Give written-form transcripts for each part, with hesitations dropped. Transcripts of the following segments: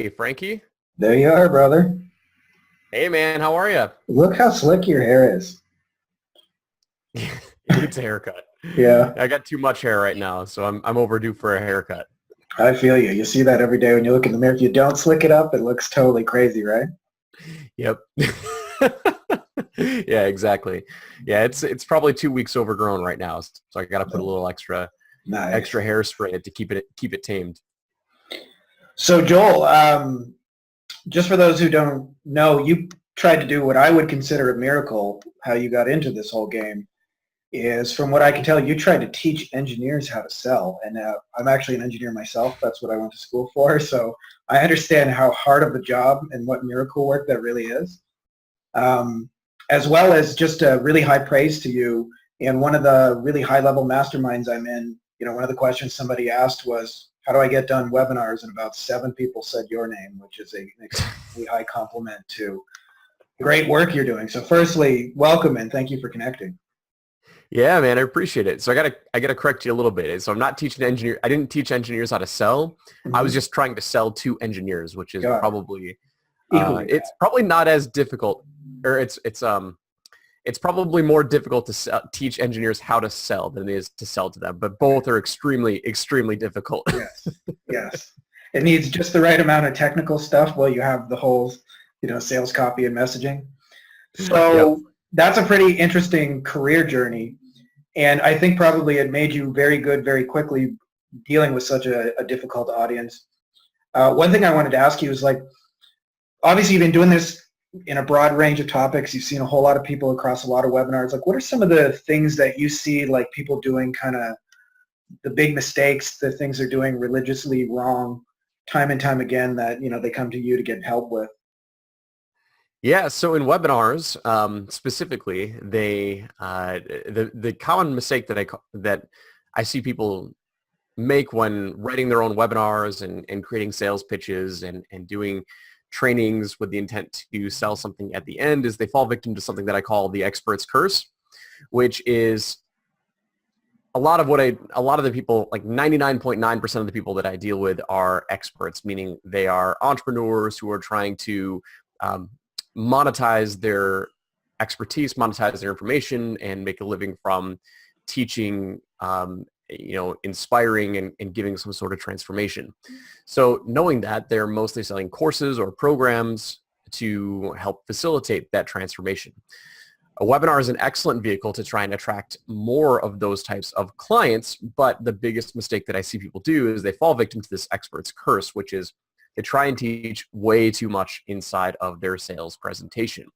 Hey, Frankie. There you are, brother. Hey, man. How are you? Look how slick your hair is. It needs a haircut. Yeah, I got too much hair right now, so I'm overdue for a haircut. I feel you. You see that every day when you look in the mirror. If you don't slick it up, it looks totally crazy, right? Yep. Yeah, exactly. Yeah, it's probably 2 weeks overgrown right now, so I got to put a little extra Nice. hairspray in it to keep it tamed. So, Joel, just for those who don't know, you tried to do what I would consider a miracle, how you got into this whole game. Is from what I can tell, you tried to teach engineers how to sell. And I'm actually an engineer myself. That's what I went to school for. So I understand how hard of a job and what miracle work that really is. Um, as well as just a really high praise to you. And one of the really high level masterminds I'm in, one of the questions somebody asked was, how do I get done webinars? And about 7 people said your name, which is an extremely high compliment to the great work you're doing. So firstly, welcome and thank you for connecting. Yeah, man, I appreciate it. So I gotta correct you a little bit. So I'm not teaching engineer. I didn't teach engineers how to sell. I was Mm-hmm. just trying to sell to engineers, which is Got it. probably Equally bad. it's probably not as difficult, or it's probably more difficult to teach engineers how to sell than it is to sell to them. But both are extremely difficult. Yes. Yes. It needs just the right amount of technical stuff while you have the whole, sales copy and messaging. Yep. So that's a pretty interesting career journey. And I think probably it made you very good very quickly dealing with such a difficult audience. One thing I wanted to ask you is like, obviously you've been doing this in a broad range of topics. You've seen a whole lot of people across a lot of webinars. Like, what are some of the things that you see like people doing kind of the big mistakes, the things they're doing religiously wrong time and time again that, they come to you to get help with? Yeah, so in webinars, specifically, the common mistake that I see people make when writing their own webinars and creating sales pitches and doing trainings with the intent to sell something at the end is they fall victim to something that I call the expert's curse, which is a lot of the people, like 99.9% of the people that I deal with are experts, meaning they are entrepreneurs who are trying to um, monetize their expertise, monetize their information, and make a living from teaching, inspiring and giving some sort of transformation. So knowing that, they're mostly selling courses or programs to help facilitate that transformation. A webinar is an excellent vehicle to try and attract more of those types of clients, but the biggest mistake that I see people do is they fall victim to this expert's curse, which is they try and teach way too much inside of their sales presentation.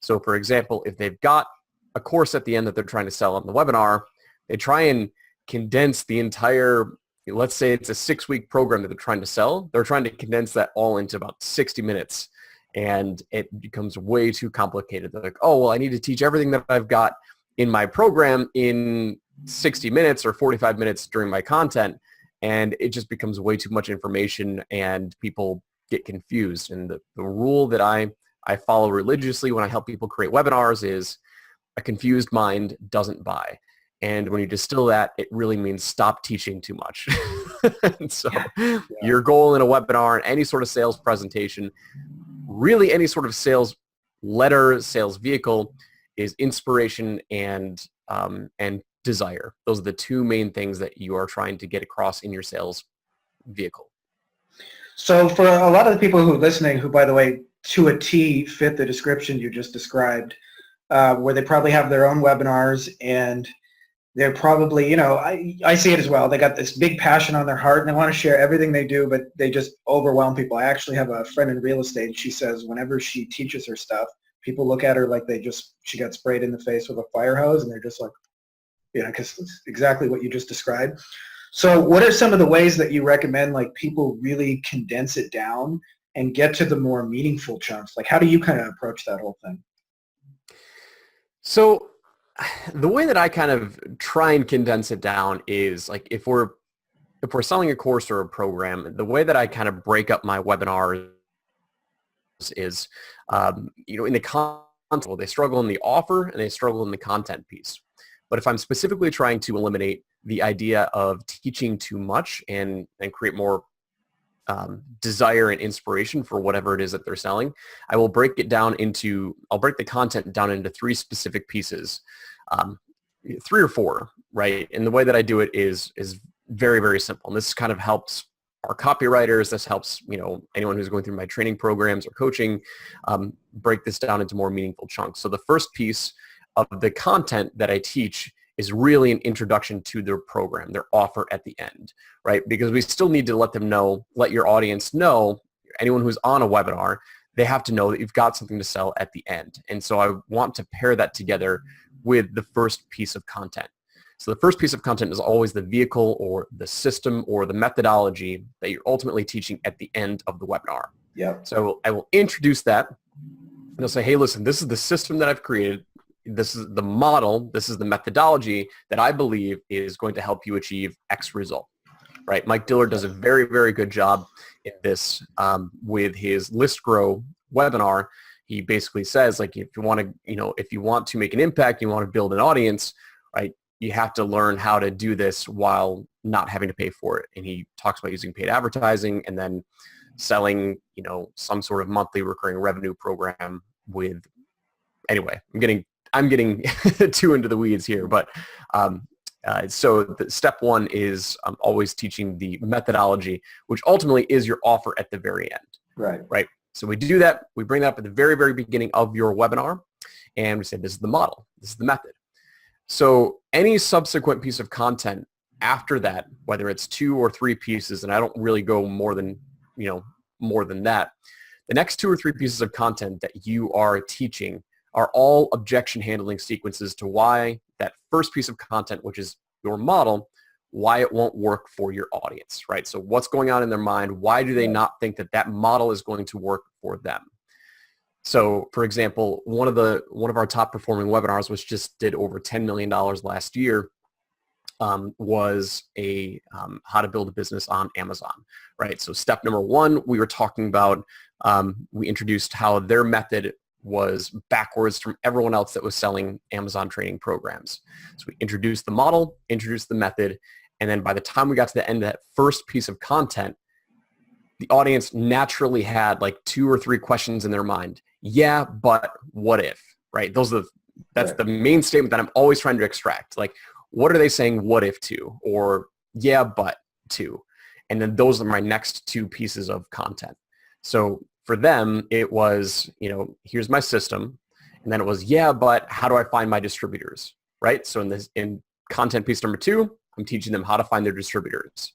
So for example, if they've got a course at the end that they're trying to sell on the webinar, they try and condense the entire, let's say it's a 6-week program that they're trying to sell. They're trying to condense that all into about 60 minutes. And it becomes way too complicated. They're like, oh, well, I need to teach everything that I've got in my program in 60 minutes or 45 minutes during my content. And it just becomes way too much information and people get confused. And the rule that I follow religiously when I help people create webinars is a confused mind doesn't buy. And when you distill that, it really means stop teaching too much. And so Yeah. Yeah. your goal in a webinar and any sort of sales presentation, really any sort of sales letter, sales vehicle, is inspiration and desire. Those are the two main things that you are trying to get across in your sales vehicle. So for a lot of the people who are listening, who, by the way, to a T fit the description you just described, where they probably have their own webinars and they're probably, I see it as well. They got this big passion on their heart and they want to share everything they do, but they just overwhelm people. I actually have a friend in real estate and she says whenever she teaches her stuff, people look at her like she got sprayed in the face with a fire hose and they're just like, because it's exactly what you just described. So what are some of the ways that you recommend like people really condense it down and get to the more meaningful chunks? Like how do you kind of approach that whole thing? So the way that I kind of try and condense it down is like if we're selling a course or a program, the way that I kind of break up my webinars is, in the content, they struggle in the offer and they struggle in the content piece. But if I'm specifically trying to eliminate the idea of teaching too much and create more desire and inspiration for whatever it is that they're selling, I'll break the content down into three specific pieces, 3 or 4, right? And the way that I do it is very, very simple. And this kind of helps our copywriters. This helps, anyone who's going through my training programs or coaching, break this down into more meaningful chunks. So the first piece of the content that I teach is really an introduction to their program, their offer at the end, right? Because we still need to let your audience know, anyone who's on a webinar, they have to know that you've got something to sell at the end. And so I want to pair that together with the first piece of content. So the first piece of content is always the vehicle or the system or the methodology that you're ultimately teaching at the end of the webinar. Yeah. So I will introduce that, and I'll say, hey, listen, this is the system that I've created. This is the model. This is the methodology that I believe is going to help you achieve X result, right? Mike Dillard does a very, very good job in this with his List Grow webinar. He basically says, like, if you want to make an impact, you want to build an audience, right? You have to learn how to do this while not having to pay for it. And he talks about using paid advertising and then selling, some sort of monthly recurring revenue program with, anyway, I'm getting too into the weeds here, but so the step 1 is always teaching the methodology, which ultimately is your offer at the very end. Right. So we do that. We bring that up at the very, very beginning of your webinar, and we say, this is the model. This is the method. So any subsequent piece of content after that, whether it's 2 or 3 pieces, and I don't really go more than that, the next 2 or 3 pieces of content that you are teaching are all objection handling sequences to why that first piece of content, which is your model, why it won't work for your audience, right? So what's going on in their mind? Why do they not think that model is going to work for them? So, for example, one of our top performing webinars, which just did over $10 million last year, was a how to build a business on Amazon, right? So step number 1, we were talking about, we introduced how their method was backwards from everyone else that was selling Amazon training programs. So we introduced the model, introduced the method, and then by the time we got to the end of that first piece of content, the audience naturally had like 2 or 3 questions in their mind. Yeah, but what if, right? That's the main statement that I'm always trying to extract. Like, what are they saying what if to? Or yeah, but to? And then those are my next 2 pieces of content. So for them, it was, here's my system. And then it was, yeah, but how do I find my distributors, right? So in content piece number 2, I'm teaching them how to find their distributors.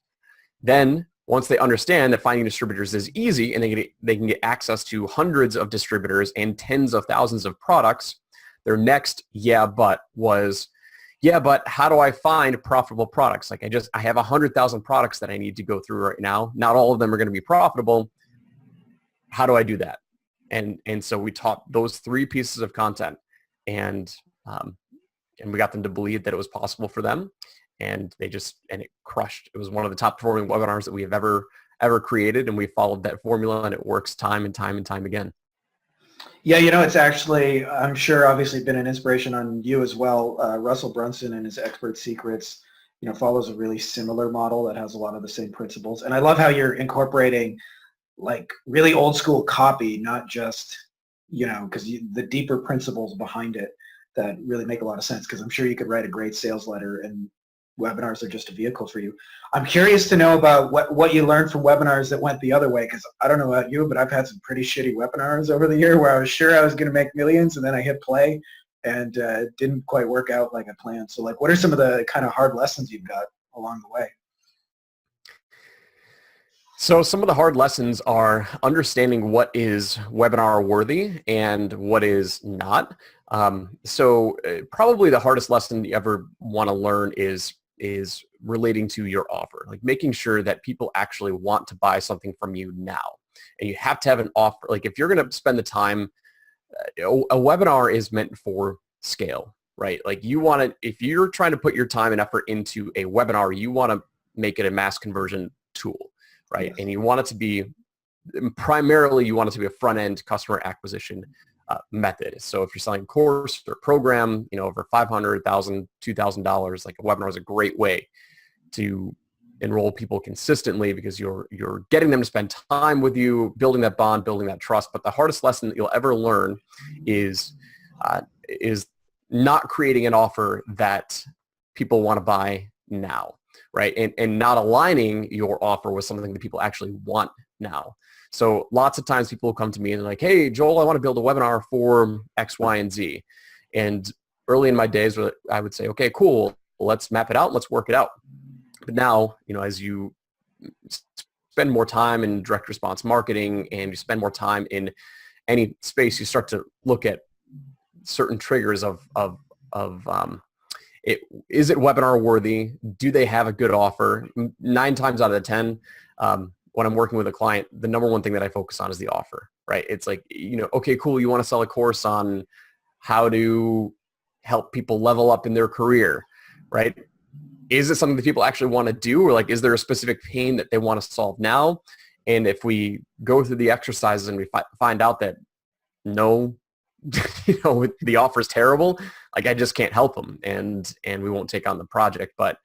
Then once they understand that finding distributors is easy and they can get access to hundreds of distributors and tens of thousands of products, their next yeah, but was, yeah, but how do I find profitable products? Like I have 100,000 products that I need to go through right now. Not all of them are going to be profitable. How do I do that? And so we taught those 3 pieces of content, and we got them to believe that it was possible for them, and it crushed. It was one of the top performing webinars that we have ever created, and we followed that formula, and it works time and time and time again. Yeah, it's actually, I'm sure, obviously been an inspiration on you as well. Russell Brunson and his Expert Secrets, follows a really similar model that has a lot of the same principles. And I love how you're incorporating like really old school copy, not just, because the deeper principles behind it that really make a lot of sense, because I'm sure you could write a great sales letter, and webinars are just a vehicle for you. I'm curious to know about what you learned from webinars that went the other way, because I don't know about you, but I've had some pretty shitty webinars over the year where I was sure I was going to make millions, and then I hit play and it didn't quite work out like I planned. So like, what are some of the kind of hard lessons you've got along the way? So some of the hard lessons are understanding what is webinar worthy and what is not. So probably the hardest lesson you ever want to learn is relating to your offer, like making sure that people actually want to buy something from you now. And you have to have an offer. Like if you're going to spend the time, a webinar is meant for scale, right? Like if you're trying to put your time and effort into a webinar, you want to make it a mass conversion tool. Right. Yes. And you want it to be a front-end customer acquisition method. So if you're selling a course or program, over $500, $1,000, $2,000, like a webinar is a great way to enroll people consistently because you're getting them to spend time with you, building that bond, building that trust. But the hardest lesson that you'll ever learn is not creating an offer that people want to buy now, right? And not aligning your offer with something that people actually want now. So lots of times people will come to me and they're like, hey, Joel, I want to build a webinar for X, Y, and Z. And early in my days, I would say, okay, cool, let's map it out, let's work it out. But now, as you spend more time in direct response marketing and you spend more time in any space, you start to look at certain triggers of is it webinar worthy? Do they have a good offer? 9 times out of 10, when I'm working with a client, the number one thing that I focus on is the offer, right? It's like, okay, cool. You want to sell a course on how to help people level up in their career, right? Is it something that people actually want to do? Or like, is there a specific pain that they want to solve now? And if we go through the exercises and we find out that no, the offer is terrible, like I just can't help them and we won't take on the project. But,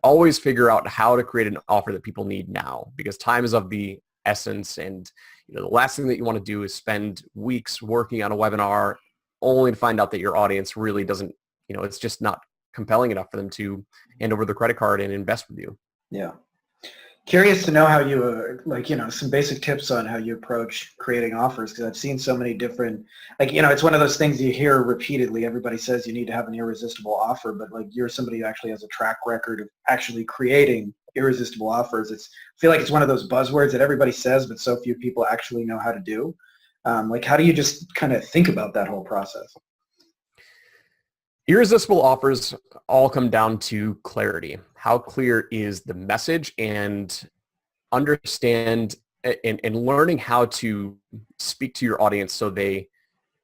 always figure out how to create an offer that people need now, because time is of the essence. And, the last thing that you want to do is spend weeks working on a webinar only to find out that your audience really doesn't, it's just not compelling enough for them to hand over their credit card and invest with you. Yeah. Curious to know how you, some basic tips on how you approach creating offers, because I've seen so many different, it's one of those things you hear repeatedly. Everybody says you need to have an irresistible offer, but you're somebody who actually has a track record of actually creating irresistible offers. I feel like it's one of those buzzwords that everybody says, but so few people actually know how to do. How do you just kind of think about that whole process? Irresistible offers all come down to clarity. How clear is the message, and understand and learning how to speak to your audience so they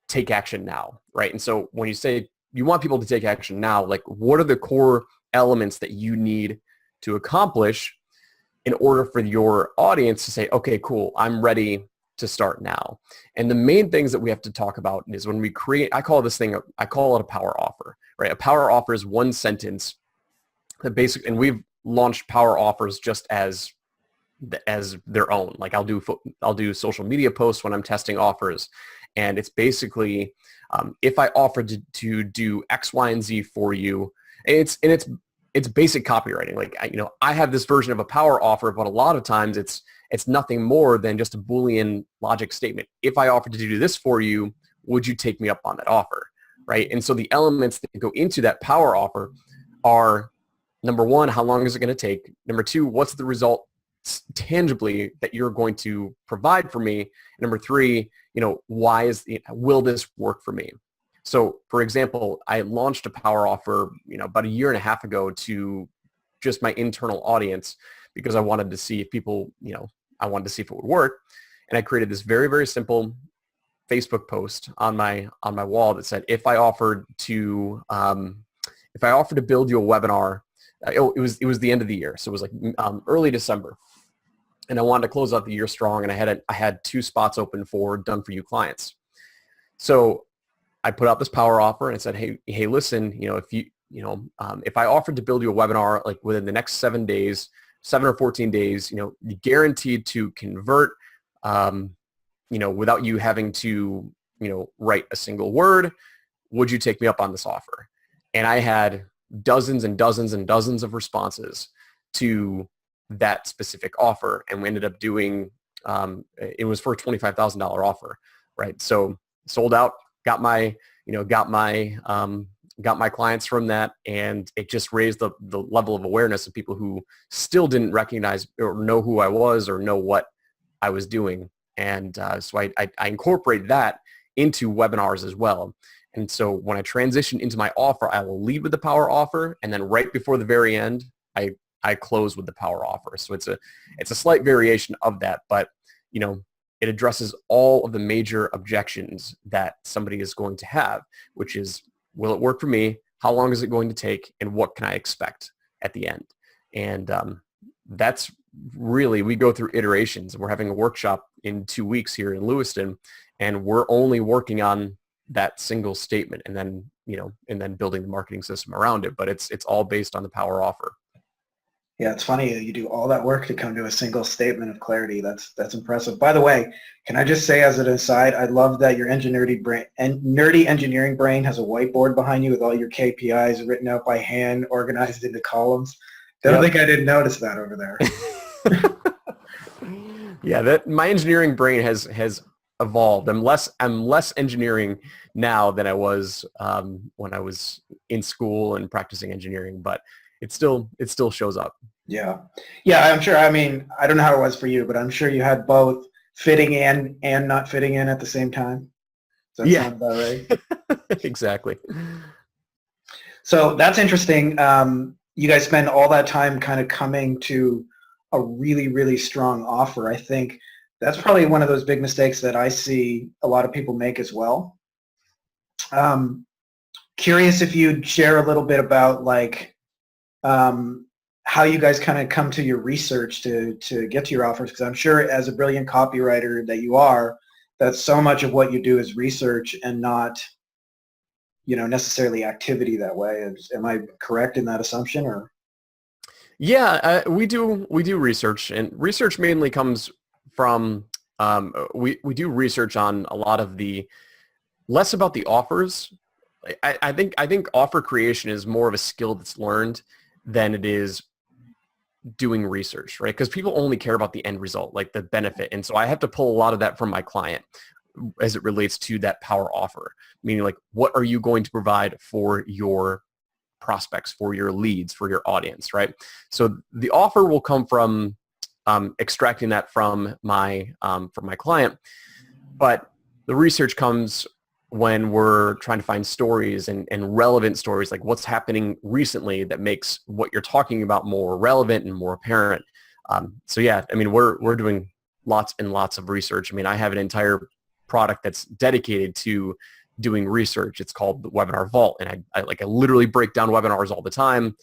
take action now, right? And so when you say you want people to take action now, what are the core elements that you need to accomplish in order for your audience to say, okay, cool, I'm ready to start now? And the main things that we have to talk about is when we create, I call it a power offer, right? A power offer is one sentence that and we've launched power offers just as their own. I'll do social media posts when I'm testing offers. And it's basically, if I offered to do X, Y, and Z for you, it's basic copywriting. I have this version of a power offer, but a lot of times it's nothing more than just a Boolean logic statement. If I offered to do this for you, would you take me up on that offer, right? And so the elements that go into that power offer are, number one, how long is it going to take? Number two, what's the result tangibly that you're going to provide for me? And number three, will this work for me? So for example, I launched a power offer, about 1.5 years ago to just my internal audience, because I wanted to see if people, I wanted to see if it would work. And I created this very, very simple Facebook post on my wall that said, if I offered to build you a webinar, it was the end of the year. So it was early December. And I wanted to close out the year strong, and I had 2 spots open for done for you clients. So I put out this power offer and I said, hey, listen, if I offered to build you a webinar within the next 7 or 14 days, guaranteed to convert, without you having to, write a single word, would you take me up on this offer? And I had dozens and dozens and dozens of responses to that specific offer. And we ended up doing, it was for a $25,000 offer, right? So sold out, got my clients from that. And it just raised the level of awareness of people who still didn't recognize or know who I was or know what I was doing. And so I incorporate that into webinars as well. And so when I transition into my offer, I will lead with the power offer. And then right before the very end, I close with the power offer. So it's a slight variation of that, but it addresses all of the major objections that somebody is going to have, which is, will it work for me? How long is it going to take? And what can I expect at the end? And that's really, we go through iterations. We're having a workshop in 2 weeks here in Lewiston, and we're only working on that single statement and then building the marketing system around it. But it's all based on the power offer. Yeah, it's funny you do all that work to come to a single statement of clarity. That's impressive. By the way, can I just say as an aside, I love that your nerdy brain and nerdy engineering brain has a whiteboard behind you with all your KPIs written out by hand, organized into columns. Don't Yep. think I didn't notice that over there. Yeah, that my engineering brain has evolved. I'm less engineering now than I was when I was in school and practicing engineering, but it still shows up. Yeah. Yeah, I'm sure. I mean, I don't know how it was for you, but I'm sure you had both fitting in and not fitting in at the same time. Does that Yeah, sound about right? exactly. So that's interesting. You guys spend all that time kind of coming to a really, really strong offer. I think that's probably one of those big mistakes that I see a lot of people make as well. Um, Curious if you'd share a little bit about like how you guys kind of come to your research to get to your offers, because I'm sure as a brilliant copywriter that you are, that so much of what you do is research and not necessarily activity that way. Am I correct in that assumption? Or Yeah, we do research, and research mainly comes from we do research on a lot of the less about the offers. I think offer creation is more of a skill that's learned than it is doing research, right? Because people only care about the end result, like the benefit. And so I have to pull a lot of that from my client as it relates to that power offer, meaning like, what are you going to provide for your prospects, for your leads, for your audience, right? So the offer will come from extracting that from my client, but the research comes when we're trying to find stories and relevant stories, like what's happening recently that makes what you're talking about more relevant and more apparent. So yeah, I mean, we're doing lots and lots of research. I mean, I have an entire product that's dedicated to doing research. It's called the Webinar Vault, and I literally break down webinars all the time,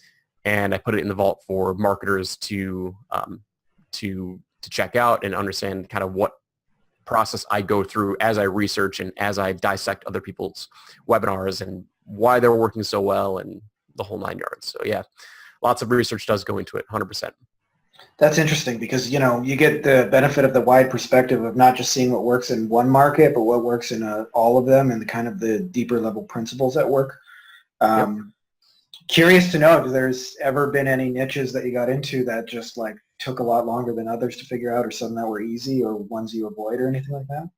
and I put it in the vault for marketers to check out and understand kind of what process I go through as I research and as I dissect other people's webinars and why they're working so well and the whole nine yards. So yeah, lots of research does go into it, 100%. that's interesting because you get the benefit of the wide perspective of not just seeing what works in one market, but what works in all of them and the kind of the deeper level principles at work. Yep. Curious to know if there's ever been any niches that you got into that just like took a lot longer than others to figure out, or some that were easy, or ones you avoid, or anything like that.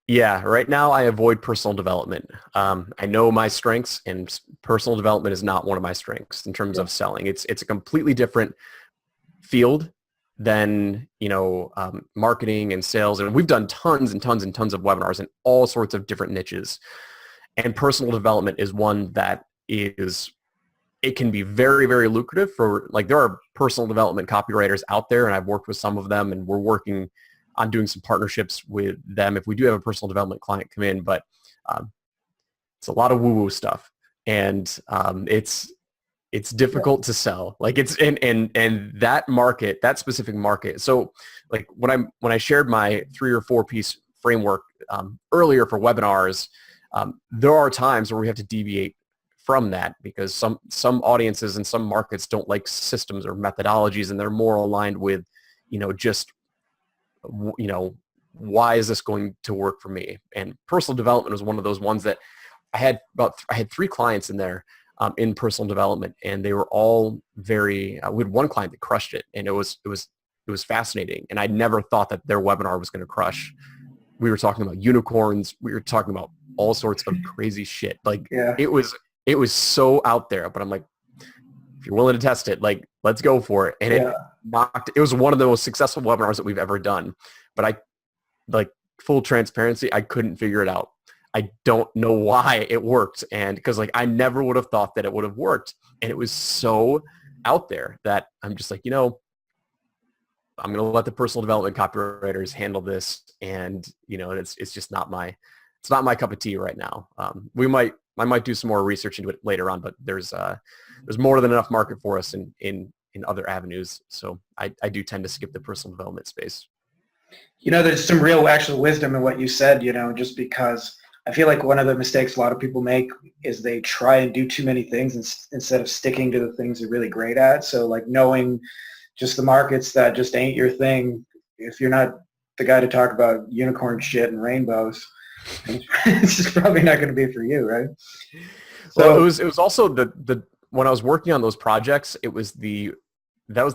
Yeah, right now I avoid personal development. I know my strengths, and personal development is not one of my strengths in terms Yeah. of selling. It's a completely different field than marketing and sales, and we've done tons and tons and tons of webinars in all sorts of different niches. And personal development is one that it can be very, very lucrative for, like, there are personal development copywriters out there, and I've worked with some of them, and we're working on doing some partnerships with them if we do have a personal development client come in. But um, it's a lot of woo-woo stuff, and it's Yeah. difficult to sell. Like, it's and that market, that specific market. So like when I shared my 3 or 4 piece framework earlier for webinars, there are times where we have to deviate from that because some audiences and some markets don't like systems or methodologies, and they're more aligned with, just, you know, why is this going to work for me? And personal development was one of those ones that I had 3 clients in there in personal development, and they were all very, we had one client that crushed it, and it was fascinating. And I never thought that their webinar was going to crush. We were talking about unicorns. We were talking about all sorts of crazy shit. Like, Yeah. it was so out there, but I'm like, if you're willing to test it, like, let's go for it. And Yeah. it was one of the most successful webinars that we've ever done. But like, full transparency, I couldn't figure it out. I don't know why it worked. And because, like, I never would have thought that it would have worked. And it was so out there that I'm just like, I'm going to let the personal development copywriters handle this. And, it's just it's not my cup of tea right now. I might do some more research into it later on, but there's more than enough market for us in other avenues. So I do tend to skip the personal development space. There's some real actual wisdom in what you said, just because I feel like one of the mistakes a lot of people make is they try and do too many things instead of sticking to the things they're really great at. So like knowing just the markets that just ain't your thing. If you're not the guy to talk about unicorn shit and rainbows, it's just probably not going to be for you, right? So well, it was also the when I was working on those projects, that was the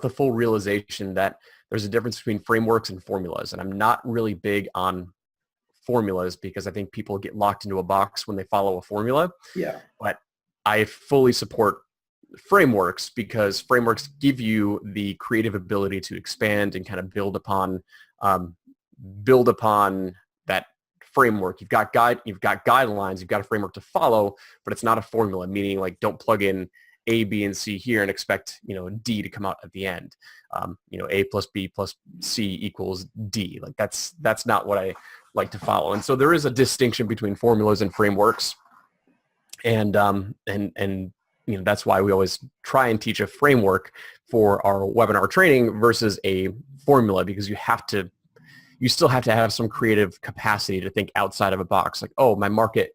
full realization that there's a difference between frameworks and formulas. And I'm not really big on formulas because I think people get locked into a box when they follow a formula. Yeah. But I fully support frameworks because frameworks give you the creative ability to expand and kind of build upon that framework. You've got guidelines, you've got a framework to follow, but it's not a formula, meaning like don't plug in A, B, and C here and expect, D to come out at the end. A plus B plus C equals D. Like that's not what I like to follow. And so there is a distinction between formulas and frameworks. And that's why we always try and teach a framework for our webinar training versus a formula, because you still have to have some creative capacity to think outside of a box. Like, oh, my market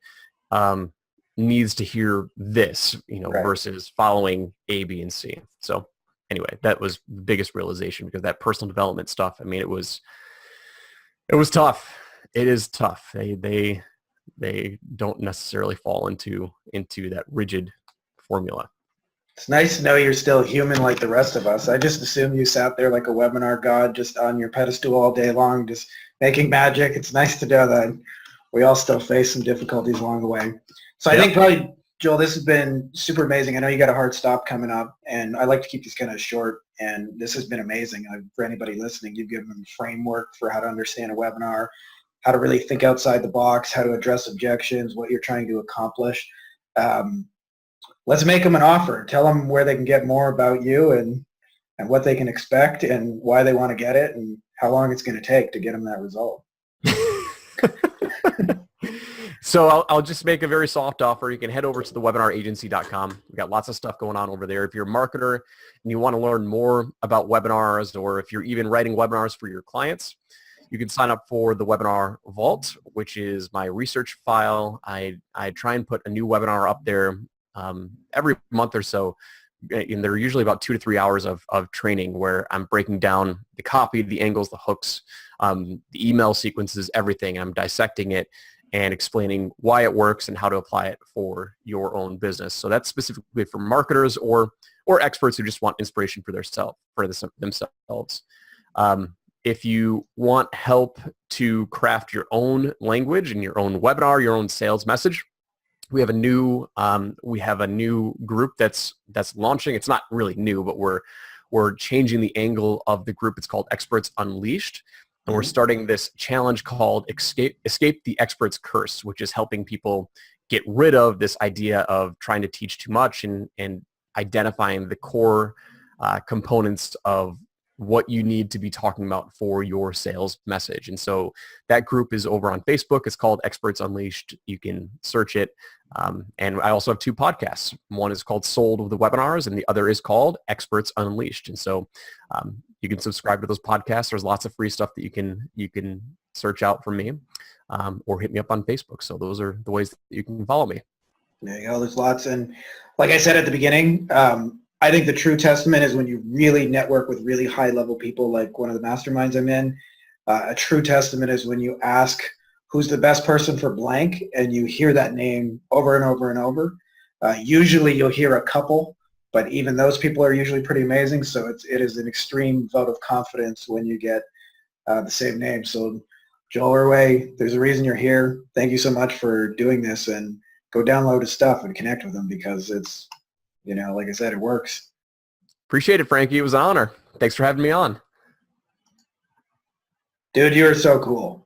needs to hear this, right, versus following A, B, and C. So anyway, that was the biggest realization, because that personal development stuff, I mean, it was tough. It is tough. They don't necessarily fall into that rigid formula. It's nice to know you're still human like the rest of us. I just assumed you sat there like a webinar god, just on your pedestal all day long, just making magic. It's nice to know that we all still face some difficulties along the way. So I think probably, Joel, this has been super amazing. I know you got a hard stop coming up, and I like to keep these kind of short, and this has been amazing. For anybody listening, you've given them a framework for how to understand a webinar, how to really think outside the box, how to address objections, what you're trying to accomplish. Let's make them an offer. Tell them where they can get more about you and what they can expect and why they want to get it and how long it's going to take to get them that result. So I'll just make a very soft offer. You can head over to thewebinaragency.com. We've got lots of stuff going on over there. If you're a marketer and you want to learn more about webinars, or if you're even writing webinars for your clients, you can sign up for the Webinar Vault, which is my research file. I try and put a new webinar up there every month or so, and they're usually about 2 to 3 hours of training where I'm breaking down the copy, the angles, the hooks, the email sequences, everything. I'm dissecting it and explaining why it works and how to apply it for your own business. So that's specifically for marketers or experts who just want inspiration for themselves. If you want help to craft your own language and your own webinar, your own sales message, we have a new group that's launching. It's not really new, but we're changing the angle of the group. It's called Experts Unleashed, and we're starting this challenge called Escape the Experts Curse, which is helping people get rid of this idea of trying to teach too much and identifying the core components of what you need to be talking about for your sales message. And so that group is over on Facebook. It's called Experts Unleashed. You can search it. And I also have 2 podcasts. One is called Sold with the Webinars, and the other is called Experts Unleashed. And so you can subscribe to those podcasts. There's lots of free stuff that you can search out from me, or hit me up on Facebook. So those are the ways that you can follow me. There you go. There's lots. And like I said at the beginning, I think the true testament is when you really network with really high-level people, like one of the masterminds I'm in. A true testament is when you ask who's the best person for blank, and you hear that name over and over and over. Usually you'll hear a couple, but even those people are usually pretty amazing. So it is an extreme vote of confidence when you get the same name. So Joel Erway, there's a reason you're here. Thank you so much for doing this, and go download his stuff and connect with him, because it's, like I said, it works. Appreciate it, Frankie. It was an honor. Thanks for having me on. Dude, you're so cool.